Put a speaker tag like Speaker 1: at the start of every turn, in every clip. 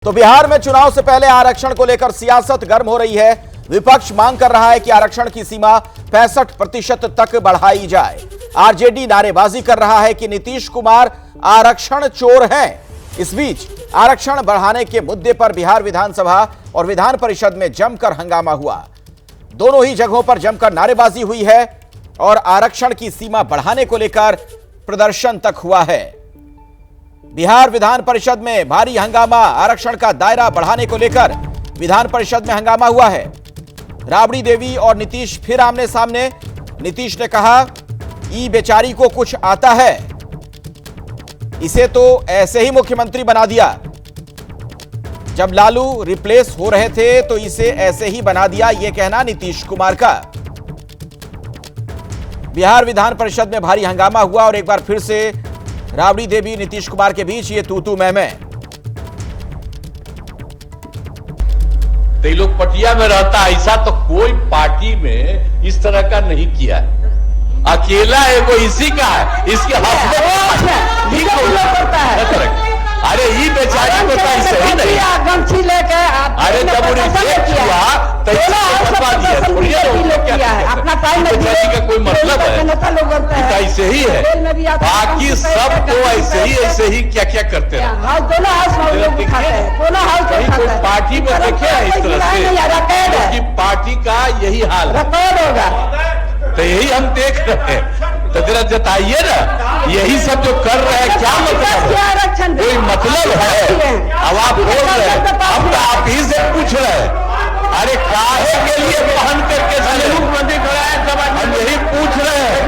Speaker 1: तो बिहार में चुनाव से पहले आरक्षण को लेकर सियासत गर्म हो रही है। विपक्ष मांग कर रहा है कि आरक्षण की सीमा 65% तक बढ़ाई जाए। आरजेडी नारेबाजी कर रहा है कि नीतीश कुमार आरक्षण चोर हैं। इस बीच आरक्षण बढ़ाने के मुद्दे पर बिहार विधानसभा और विधान परिषद में जमकर हंगामा हुआ। दोनों ही जगहों पर जमकर नारेबाजी हुई है और आरक्षण की सीमा बढ़ाने को लेकर प्रदर्शन तक हुआ है। बिहार विधान परिषद में भारी हंगामा। आरक्षण का दायरा बढ़ाने को लेकर विधान परिषद में हंगामा हुआ है। राबड़ी देवी और नीतीश फिर आमने सामने। नीतीश ने कहा, ई बेचारी को कुछ आता है, इसे तो ऐसे ही मुख्यमंत्री बना दिया। जब लालू रिप्लेस हो रहे थे तो इसे ऐसे ही बना दिया, यह कहना नीतीश कुमार का। बिहार विधान परिषद में भारी हंगामा हुआ और एक बार फिर से राबड़ी देवी नीतीश कुमार के बीच ये तू मैं।
Speaker 2: तेलोपटिया में रहता, ऐसा तो कोई पार्टी में इस तरह का नहीं किया है। अकेला एगो इसी का है, इसके हस्बैंड करता है। अरे ये बेचारी को तो ऐसे ही नहीं, अरे जब उन्हें किया तो अपना बेचारी का कोई मतलब है, ऐसे ही है। बाकी सब तो ऐसे ही क्या क्या करते हैं। कोई पार्टी में देखे इस तरह से पार्टी का यही हाल है, तो यही हम देख रहे हैं। तो जरा जताइए ना, यही सब जो कर रहे हैं क्या मतलब है? कोई मतलब है? अब आप बोल रहे हैं, हम तो आप ही से पूछ रहे हैं, अरे काहे के लिए पहन करके मुख्यमंत्री खड़ा है, हम यही पूछ रहे हैं।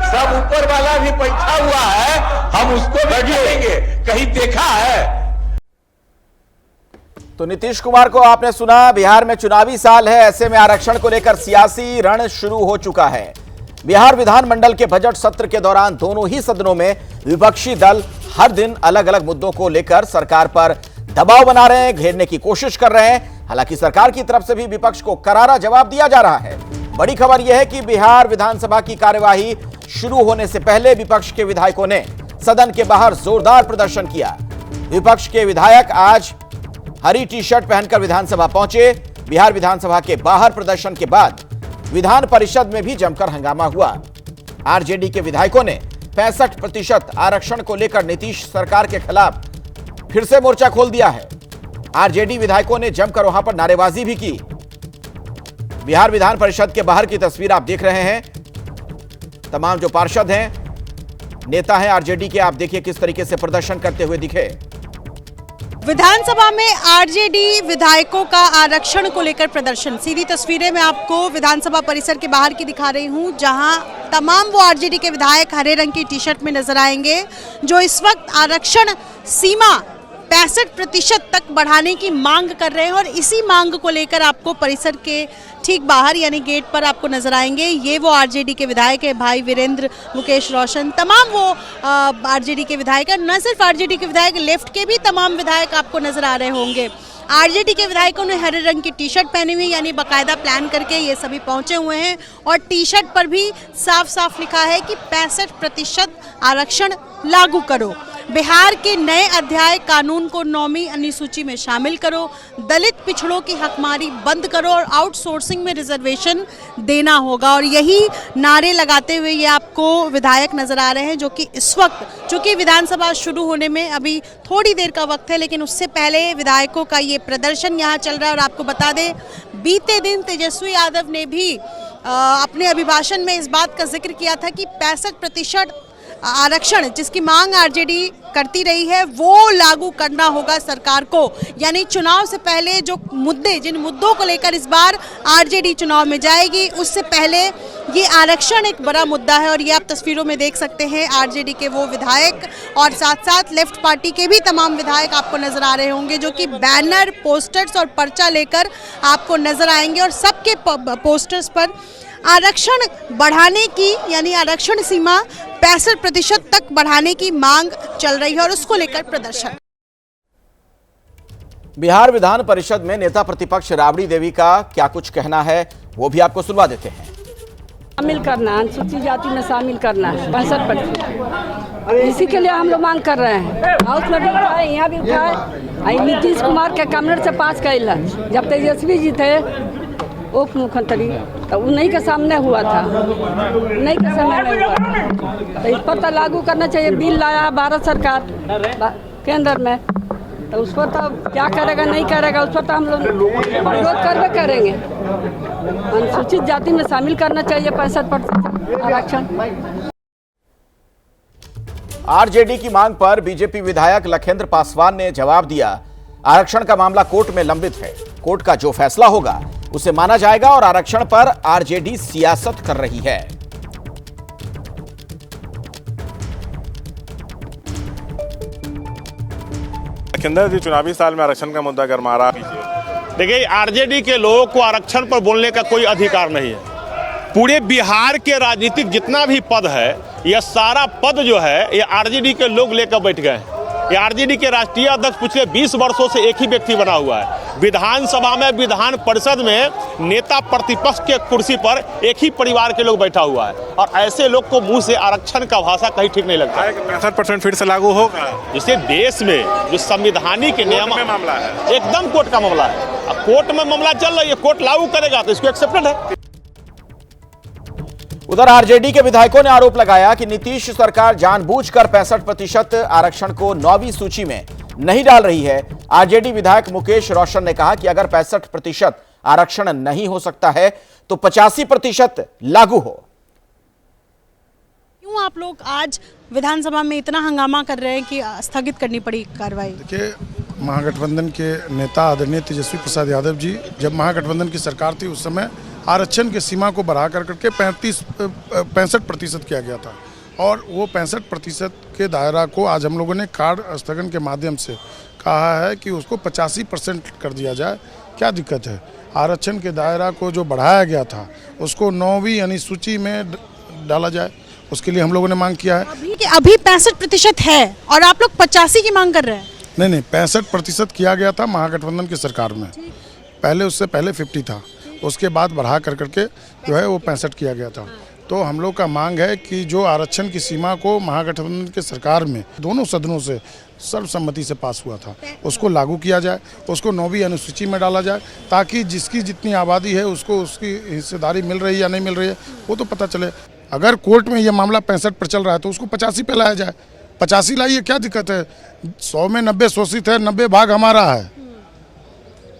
Speaker 2: सब ऊपर वाला भी बैठा हुआ है, हम उसको भी देंगे, कहीं देखा है?
Speaker 1: तो नीतीश कुमार को आपने सुना। बिहार में चुनावी साल है, ऐसे में आरक्षण को लेकर सियासी रण शुरू हो चुका है। बिहार विधानमंडल के बजट सत्र के दौरान दोनों ही सदनों में विपक्षी दल हर दिन अलग अलग मुद्दों को लेकर सरकार पर दबाव बना रहे हैं, घेरने की कोशिश कर रहे हैं। हालांकि सरकार की तरफ से भी विपक्ष को करारा जवाब दिया जा रहा है। बड़ी खबर यह है कि बिहार विधानसभा की कार्यवाही शुरू होने से पहले विपक्ष के विधायकों ने सदन के बाहर जोरदार प्रदर्शन किया। विपक्ष के विधायक आज हरी टी शर्ट पहनकर विधानसभा पहुंचे। बिहार विधानसभा के बाहर प्रदर्शन के बाद विधान परिषद में भी जमकर हंगामा हुआ। आरजेडी के विधायकों ने 65% आरक्षण को लेकर नीतीश सरकार के खिलाफ फिर से मोर्चा खोल दिया है। आरजेडी विधायकों ने जमकर वहां पर नारेबाजी भी की। बिहार विधान परिषद के बाहर की तस्वीर आप देख रहे हैं। तमाम जो पार्षद हैं, नेता हैं आरजेडी के, आप देखिए किस तरीके से प्रदर्शन करते हुए दिखे।
Speaker 3: विधानसभा में आरजेडी विधायकों का आरक्षण को लेकर प्रदर्शन। सीधी तस्वीरें मैं आपको विधानसभा परिसर के बाहर की दिखा रही हूं, जहां तमाम वो आरजेडी के विधायक हरे रंग की टी शर्ट में नजर आएंगे, जो इस वक्त आरक्षण सीमा 65% तक बढ़ाने की मांग कर रहे हैं। और इसी मांग को लेकर आपको परिसर के ठीक बाहर यानी गेट पर आपको नजर आएंगे। ये वो आरजेडी के विधायक है, भाई वीरेंद्र, मुकेश रोशन, तमाम वो आरजेडी के विधायक है। न सिर्फ आरजेडी के विधायक, लेफ्ट के भी तमाम विधायक आपको नजर आ रहे होंगे। आरजेडी के विधायकों ने हरे रंग की टी शर्ट पहनी हुई, यानी बाकायदा प्लान करके ये सभी पहुंचे हुए हैं। और टी शर्ट पर भी साफ साफ लिखा है कि 65% आरक्षण लागू करो, बिहार के नए अध्याय कानून को 9वीं अनुसूची में शामिल करो, दलित पिछड़ों की हकमारी बंद करो और आउटसोर्सिंग में रिजर्वेशन देना होगा। और यही नारे लगाते हुए ये आपको विधायक नजर आ रहे हैं, जो कि इस वक्त, चूंकि विधानसभा शुरू होने में अभी थोड़ी देर का वक्त है, लेकिन उससे पहले विधायकों का ये प्रदर्शन यहाँ चल रहा है। और आपको बता दें, बीते दिन तेजस्वी यादव ने भी अपने अभिभाषण में इस बात का जिक्र किया था कि 65% आरक्षण जिसकी मांग आरजेडी करती रही है वो लागू करना होगा सरकार को। यानी चुनाव से पहले जो मुद्दे, जिन मुद्दों को लेकर इस बार आरजेडी चुनाव में जाएगी, उससे पहले ये आरक्षण एक बड़ा मुद्दा है। और ये आप तस्वीरों में देख सकते हैं, आरजेडी के वो विधायक और साथ साथ लेफ्ट पार्टी के भी तमाम विधायक आपको नजर आ रहे होंगे, जो कि बैनर, पोस्टर्स और पर्चा लेकर आपको नजर आएंगे। और सबके पोस्टर्स पर आरक्षण बढ़ाने की, यानी आरक्षण सीमा 65% तक बढ़ाने की मांग चल रही है और उसको लेकर प्रदर्शन।
Speaker 1: बिहार विधान परिषद में नेता प्रतिपक्ष राबड़ी देवी का क्या कुछ कहना है, वो भी आपको सुनवा देते हैं।
Speaker 4: शामिल करना, अनुसूचित जाति में शामिल करना है 65%। इसी के लिए हम लोग मांग कर रहे हैं। हाउस में भी उठाए, यहाँ भी उठाए। नीतीश कुमार के कैबिनेट से पास कैल, जब तेजस्वी जी थे उप मुख्यमंत्री, तो उन्हीं के सामने हुआ था, उन्हीं के समय में हुआ था। तो इस पर तो लागू करना चाहिए। बिल लाया भारत सरकार केंद्र में, तो उस पर तो क्या करेगा नहीं करेगा, उस पर तो हम लोग विरोध करवे करेंगे। अनुसूचित जाति में शामिल करना चाहिए 65% आरक्षण।
Speaker 1: आरजेडी की मांग पर बीजेपी विधायक लखेंद्र पासवान ने जवाब दिया, आरक्षण का मामला कोर्ट में लंबित है, कोर्ट का जो फैसला होगा उसे माना जाएगा और आरक्षण पर आरजेडी सियासत कर रही है।
Speaker 5: लखिंदर जी, चुनावी साल में आरक्षण का मुद्दा गरमा रहा है।
Speaker 6: देखिए, आरजेडी के लोगों को आरक्षण पर बोलने का कोई अधिकार नहीं है। पूरे बिहार के राजनीतिक जितना भी पद है, यह सारा पद जो है ये आरजेडी के लोग लेकर बैठ गए हैं। ये आरजेडी के राष्ट्रीय अध्यक्ष पिछले 20 वर्षों से एक ही व्यक्ति बना हुआ है। विधानसभा में, विधान परिषद में नेता प्रतिपक्ष के कुर्सी पर एक ही परिवार के लोग बैठा हुआ है, और ऐसे लोग को मुंह से आरक्षण का भाषा कहीं ठीक नहीं लगता।
Speaker 5: 65% फिर से लागू होगा।
Speaker 6: जिससे देश में जो संविधानिक नियम
Speaker 5: मामला है,
Speaker 6: एकदम कोर्ट का मामला है। अब कोर्ट में मामला चल रहा है, कोर्ट लागू करेगा तो इसको एक्सेप्टेड है।
Speaker 1: उधर आरजेडी के विधायकों ने आरोप लगाया कि नीतीश सरकार जानबूझकर 65% आरक्षण को 9वीं सूची में नहीं डाल रही है। आरजेडी विधायक मुकेश रोशन ने कहा कि अगर 65% आरक्षण नहीं हो सकता है तो 85% लागू हो।
Speaker 3: क्यों आप लोग आज विधानसभा में इतना हंगामा कर रहे हैं कि स्थगित करनी पड़ी कार्रवाई?
Speaker 7: देखिए, महागठबंधन के नेता आदरणीय तेजस्वी प्रसाद यादव जी, जब महागठबंधन की सरकार थी उस समय आरक्षण की सीमा को बढ़ा करके 65% किया गया था, और वो 65% के दायरा को आज हम लोगों ने कार्ड स्थगन के माध्यम से कहा है कि उसको 85% कर दिया जाए। क्या दिक्कत है? आरक्षण के दायरा को जो बढ़ाया गया था उसको 9वीं यानी सूची में डाला जाए, उसके लिए हम लोगों ने मांग किया है।
Speaker 3: अभी 65% है और आप लोग 85 की मांग कर रहे हैं?
Speaker 7: नहीं, 65% किया गया था महागठबंधन की सरकार में। पहले, उससे पहले 50 था, उसके बाद बढ़ा करके जो है वो 65 किया गया था। तो हम लोग का मांग है कि जो आरक्षण की सीमा को महागठबंधन के सरकार में दोनों सदनों से सर्वसम्मति से पास हुआ था, उसको लागू किया जाए, उसको 9वीं अनुसूची में डाला जाए, ताकि जिसकी जितनी आबादी है उसको उसकी हिस्सेदारी मिल रही है या नहीं मिल रही है वो तो पता चले। अगर कोर्ट में ये मामला 65 पर चल रहा है तो उसको 85 पे लाया जाए। 85 लाइए, क्या दिक्कत है? 100 में 90 शोषित है, 90 भाग हमारा है,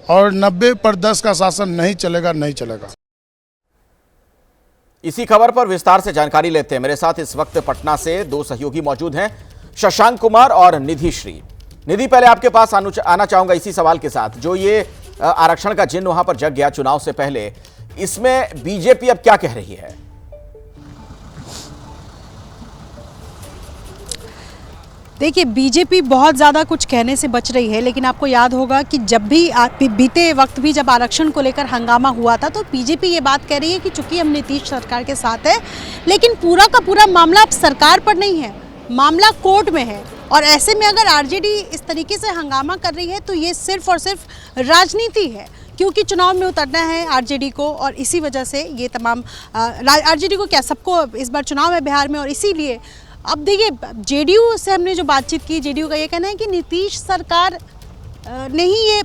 Speaker 7: और 90 पर 10 का शासन नहीं चलेगा, नहीं चलेगा।
Speaker 1: इसी खबर पर विस्तार से जानकारी लेते हैं। मेरे साथ इस वक्त पटना से दो सहयोगी मौजूद हैं, शशांक कुमार और निधि श्री। निधि, पहले आपके पास आना चाहूंगा इसी सवाल के साथ, जो ये आरक्षण का जिन्न वहां पर जग गया चुनाव से पहले, इसमें बीजेपी अब क्या कह रही है?
Speaker 3: देखिए, बीजेपी बहुत ज़्यादा कुछ कहने से बच रही है, लेकिन आपको याद होगा कि जब भी बीते वक्त भी जब आरक्षण को लेकर हंगामा हुआ था तो बीजेपी ये बात कह रही है कि चूंकि हम नीतीश सरकार के साथ है, लेकिन पूरा का पूरा मामला अब सरकार पर नहीं है, मामला कोर्ट में है। और ऐसे में अगर आरजेडी इस तरीके से हंगामा कर रही है तो ये सिर्फ और सिर्फ राजनीति है, क्योंकि चुनाव में उतरना है आरजेडी को, और इसी वजह से ये तमाम आरजेडी को क्या, सबको इस बार चुनाव है बिहार में, और इसीलिए अब देखिए जेडीयू से हमने जो बातचीत की, जेडीयू का ये कहना है कि नीतीश सरकार ने ही ये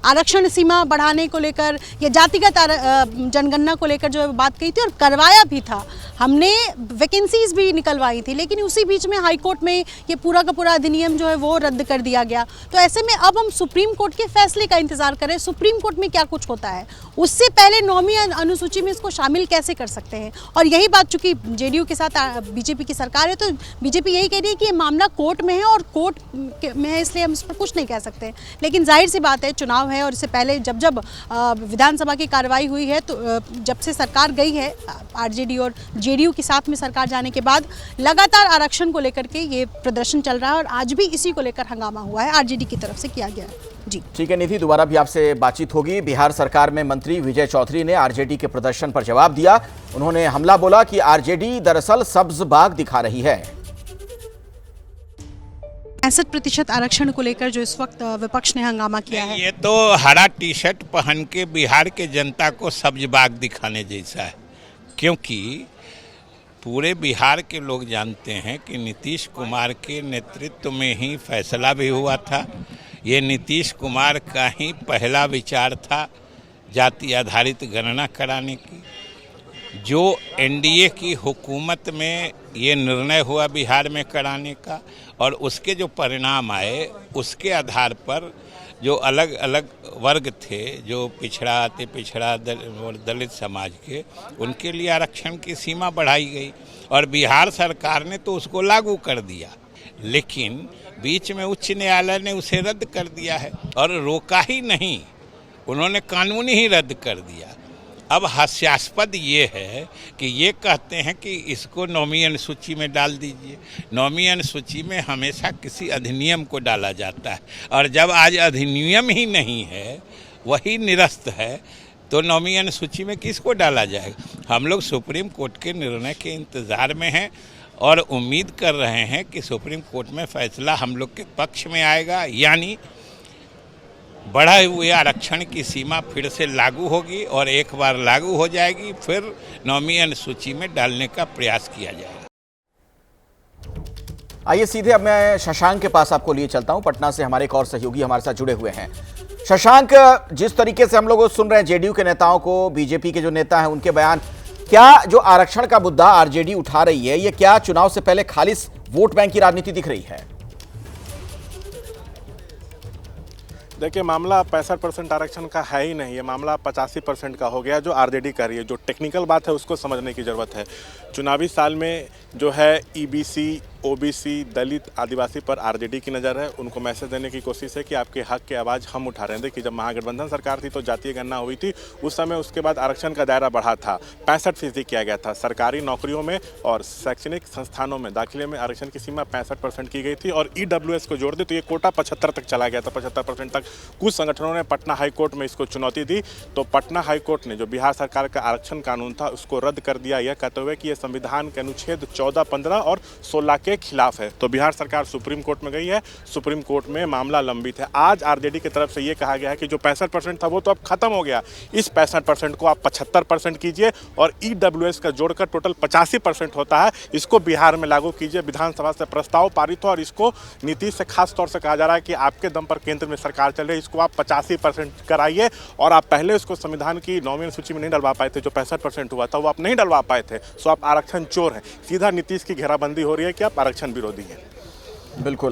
Speaker 3: आरक्षण सीमा बढ़ाने को लेकर या जातिगत जनगणना को लेकर जो बात कही थी, और करवाया भी था, हमने वैकेंसीज भी निकलवाई थी, लेकिन उसी बीच में हाई कोर्ट में ये पूरा का पूरा अधिनियम जो है वो रद्द कर दिया गया। तो ऐसे में अब हम सुप्रीम कोर्ट के फैसले का इंतजार करें, सुप्रीम कोर्ट में क्या कुछ होता है, उससे पहले 9वीं अनुसूची में इसको शामिल कैसे कर सकते हैं। और यही बात, चूंकि जेडीयू के साथ बीजेपी की सरकार है, तो बीजेपी यही कह रही है कि ये मामला कोर्ट में है और कोर्ट में है, इसलिए हम इस पर कुछ नहीं कह सकते। लेकिन जाहिर सी बात है, चुनाव है, और इससे पहले जब विधानसभा की कार्रवाई हुई है, तो जब से सरकार गई है आरजेडी और जेडीयू के साथ में सरकार जाने के बाद लगातार आरक्षण को लेकर के ये प्रदर्शन चल रहा है, और आज भी इसी को लेकर हंगामा हुआ है, आरजेडी की तरफ से किया गया है। जी
Speaker 1: ठीक है निधि, दोबारा भी आपसे बातचीत होगी। बिहार सरकार में मंत्री विजय चौधरी ने आरजेडी के प्रदर्शन पर जवाब दिया। उन्होंने हमला बोला कि आरजेडी दरअसल सब्ज बाग दिखा रही है।
Speaker 3: 65% आरक्षण को लेकर जो इस वक्त विपक्ष ने हंगामा किया है,
Speaker 8: ये तो हरा टी शर्ट पहन के बिहार के जनता को सब्ज बाग दिखाने जैसा है। क्योंकि पूरे बिहार के लोग जानते हैं कि नीतीश कुमार के नेतृत्व में ही फैसला भी हुआ था। ये नीतीश कुमार का ही पहला विचार था जाति आधारित गणना कराने की। जो एनडीए की हुकूमत में ये निर्णय हुआ बिहार में कराने का, और उसके जो परिणाम आए उसके आधार पर जो अलग अलग वर्ग थे, जो पिछड़ा अति पिछड़ा और दलित समाज के, उनके लिए आरक्षण की सीमा बढ़ाई गई और बिहार सरकार ने तो उसको लागू कर दिया। लेकिन बीच में उच्च न्यायालय ने उसे रद्द कर दिया है, और रोका ही नहीं, उन्होंने कानून ही रद्द कर दिया। अब हास्यास्पद ये है कि ये कहते हैं कि इसको नौवीं अनुसूची में डाल दीजिए। नौवीं अनुसूची में हमेशा किसी अधिनियम को डाला जाता है, और जब आज अधिनियम ही नहीं है, वही निरस्त है, तो नौवीं अनुसूची में किसको डाला जाएगा। हम लोग सुप्रीम कोर्ट के निर्णय के इंतज़ार में हैं और उम्मीद कर रहे हैं कि सुप्रीम कोर्ट में फैसला हम लोग के पक्ष में आएगा, यानी बढ़े हुए आरक्षण की सीमा फिर से लागू होगी, और एक बार लागू हो जाएगी फिर नौवीं अनुसूची में डालने का प्रयास किया जाएगा।
Speaker 1: आइए सीधे अब मैं शशांक के पास आपको लिए चलता हूं। पटना से हमारे एक और सहयोगी हमारे साथ जुड़े हुए हैं। शशांक, जिस तरीके से हम लोग सुन रहे हैं जेडीयू के नेताओं को, बीजेपी के जो नेता हैं उनके बयान, क्या जो आरक्षण का मुद्दा आरजेडी उठा रही है, ये क्या चुनाव से पहले खालिस वोट बैंक की राजनीति दिख रही है?
Speaker 5: देखिए, मामला 65% आरक्षण का है ही नहीं, ये मामला 85% का हो गया जो आरजेडी कर रही है। जो टेक्निकल बात है उसको समझने की ज़रूरत है। चुनावी साल में जो है ईबीसी, ओबीसी, दलित, आदिवासी पर आरजेडी की नज़र है। उनको मैसेज देने की कोशिश है कि आपके हक की आवाज़ हम उठा रहे हैं। देखिए, जब महागठबंधन सरकार थी तो जातीय गणना हुई थी, उस समय उसके बाद आरक्षण का दायरा बढ़ा था, 65% किया गया था। सरकारी नौकरियों में और शैक्षणिक संस्थानों में दाखिले में आरक्षण की सीमा 65% की गई थी, और ईडब्ल्यूएस को जोड़ दे तो ये कोटा 75 तक चला गया था, 75% तक। कुछ संगठनों ने पटना हाईकोर्ट में इसको चुनौती दी, तो पटना हाईकोर्ट ने जो बिहार सरकार का आरक्षण कानून था उसको रद्द कर दिया, यह कहते हुए कि यह संविधान के अनुच्छेद 14, 15 और 16 के खिलाफ है। तो बिहार सरकार सुप्रीम कोर्ट में गई है, सुप्रीम कोर्ट में मामला लंबित है। आज आरजेडी की तरफ से ये कहा गया है कि जो 65% था वो तो अब खत्म हो गया, इस 65% को आप 75% कीजिए, और ईडब्ल्यूएस का जोड़कर टोटल 85% होता है, इसको बिहार में लागू कीजिए। विधानसभा से प्रस्ताव पारित हो, और इसको नीतीश से खास तौर से कहा जा रहा है कि आपके दम पर केंद्र में सरकार चल रही है, इसको आप 85% कराइए। और आप पहले उसको संविधान की नौवीं सूची में नहीं डलवा पाए थे, जो 65% हुआ था वो आप नहीं डलवा पाए थे, सो आप आरक्षण चोर हैं। सीधा नीतीश की घेराबंदी हो रही है कि आप आरक्षण विरोधी हैं।
Speaker 1: बिल्कुल।